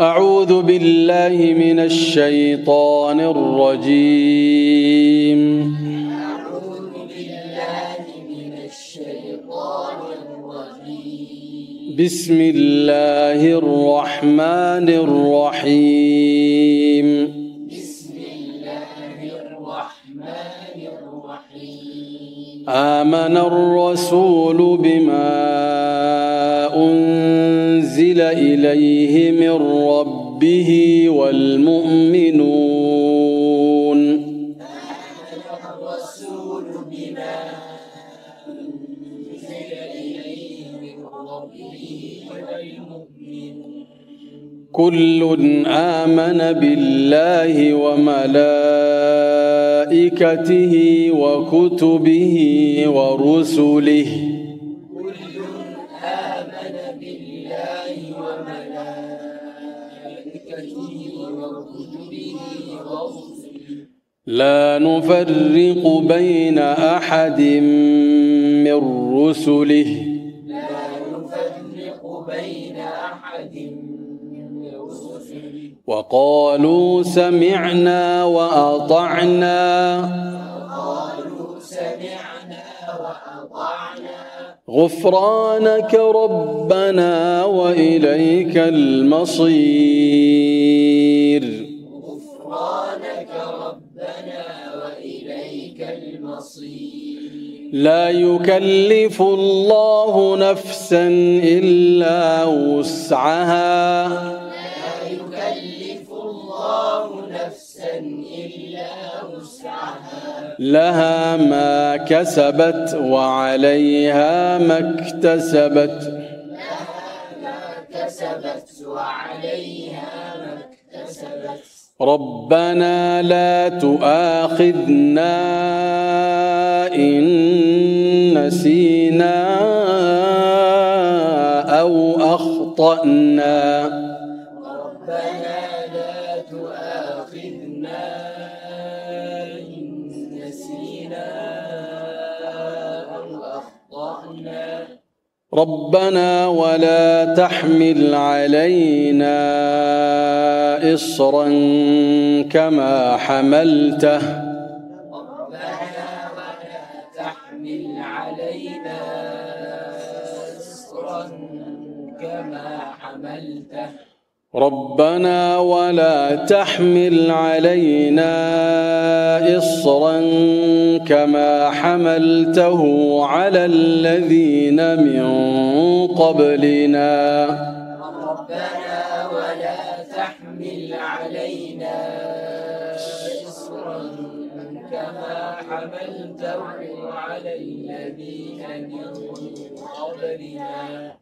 أعوذ بالله من الشيطان الرجيم. أعوذ بالله من الشيطان الرجيم. بسم الله الرحمن الرحيم. بسم الله الرحمن الرحيم. آمن الرسول بما أنزل إليه من ربه والمؤمنون. آمن الرسول بما أنزل إليه من ربه والمؤمنون. كل آمن بالله وملائكته وكتبه ورسله. كل آمن بالله وملائكته وكتبه ورسله. لا نفرق بين أحد من رسله. لا نفرق بين أحد من رسله. وقالوا سمعنا وأطعنا وقالوا سمعنا وأطعنا غفرانك ربنا وإليك المصير. غفرانك ربنا وإليك المصير. لا يكلف الله نفسا إلا وسعها. لا يكلف الله نفسا إلا وسعها. لها ما كسبت وعليها ما اكتسبت. لها ما كسبت وعليها ما اكتسبت. ربنا لا تؤاخذنا إن نسينا أو أخطأنا. ربنا لا تؤاخذنا إن نسينا أو أخطأنا. ربنا ولا تحمل علينا إصرا كما حملته ربنا ولا تحمل علينا إصرا كما حملته. ربنا ولا تحمل علينا إصرا كما حملته على الذين من قبلنا. ربنا ولا تحمل علينا إصرا كما حملته على الذين من قبلنا.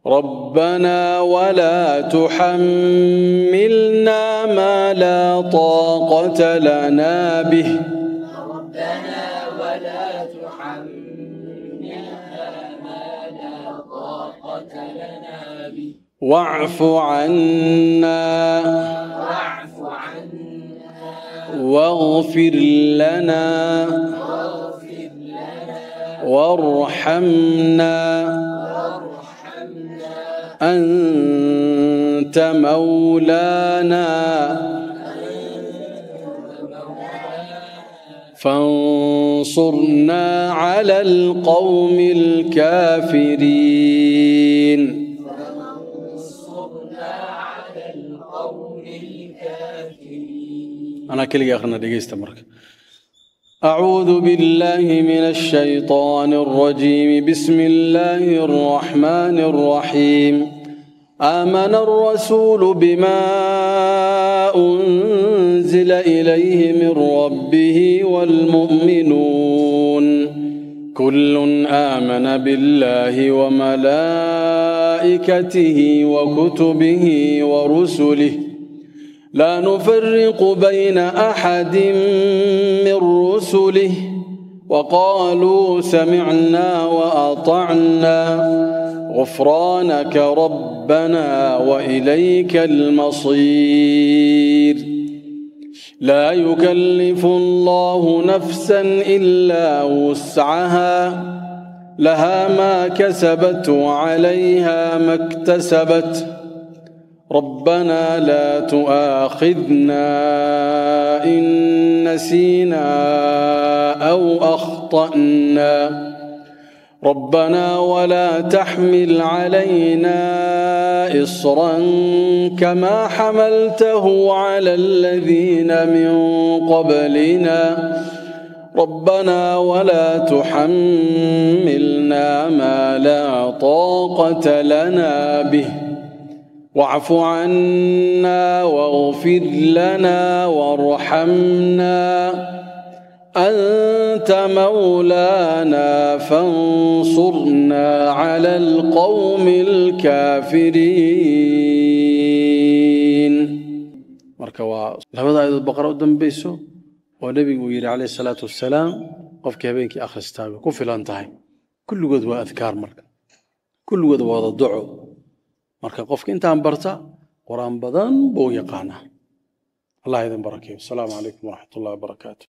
ربنا ولا تحملنا ما لا طاقة لنا به. ربنا ولا تحملنا ما لا طاقة لنا به. واعف عنا واعف عنا واغفر لنا واغفر لنا وارحمنا وارحمنا. أنت مولانا فانصرنا على القوم الكافرين. فانصرنا على القوم الكافرين. أنا كل آخرنا دقيقة مرك. أعوذ بالله من الشيطان الرجيم. بسم الله الرحمن الرحيم. آمن الرسول بما أنزل إليه من ربه والمؤمنون. كل آمن بالله وملائكته وكتبه ورسله. لا نفرق بين أحد من رسله. وقالوا سمعنا وأطعنا غفرانك ربنا وإليك المصير. لا يكلف الله نفسا إلا وسعها. لها ما كسبت وعليها ما اكتسبت. ربنا لا تؤاخذنا إن نسينا أو أخطأنا ربنا ولا تحمل علينا إصرا كما حملته على الذين من قبلنا ربنا ولا تحملنا ما لا طاقة لنا به واعف عنا واغفر لنا وارحمنا أنت مولانا فانصرنا على القوم الكافرين. مركوا لبدا آيات البقرة قدام بيسو ونبي ويري عليه الصلاة والسلام قف بينك آخر استابي كفي لانتهي كل قد وأذكار مركا كل قد وضدعو مركا قفك انت عن برتا قرآن بدن بو يقانا. الله يذن بركيه. السلام عليكم ورحمة الله وبركاته.